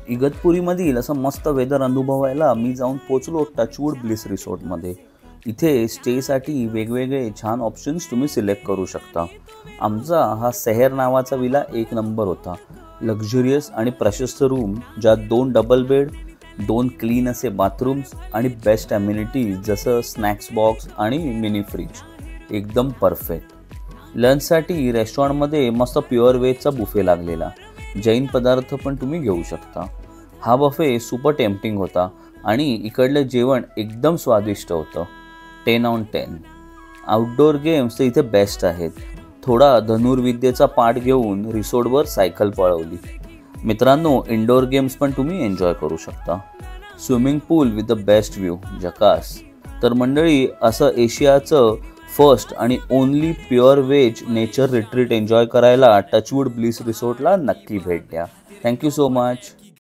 इगतपुरीमधील असं मस्त वेदर अनुभवायला मी जाऊन पोचलो टचवूड ब्लिस रिसॉर्टमध्ये। इथे स्टेसाठी वेगवेगळे छान ऑप्शन्स तुम्ही सिलेक्ट करू शकता। आमचा हा सेहर नावाचा विला एक नंबर होता। लक्झरियस आणि प्रशस्त रूम, ज्यात 2 डबल बेड, 2 क्लीन असे बाथरूम्स आणि बेस्ट ॲम्युनिटीज जसं स्नॅक्स बॉक्स आणि मिनी फ्रीज, एकदम परफेक्ट। लंचसाठी रेस्टॉरंटमध्ये मस्त प्युअर व्हेजचा बुफे लागलेला, जैन पदार्थ पण तुम्ही घेऊ शकता। हा बफे सुपर टेम्पटिंग होता आणि इकडलं जेवण एकदम स्वादिष्ट होतं। 10/10। आउटडोअर गेम्स तर इथे बेस्ट आहेत। थोडा धनुर्विद्येचा पाठ घेऊन रिसॉर्टवर सायकल पळवली। मित्रांनो, इंडोर गेम्स पण तुम्ही एन्जॉय करू शकता। Swimming pool with the best view, जकास। तर मंडळी, असं एशियाचं फर्स्ट आणि only pure veg nature retreat enjoy करायला टचवूड ब्लिस रिसॉर्टला नक्की भेट द्या। Thank you so much.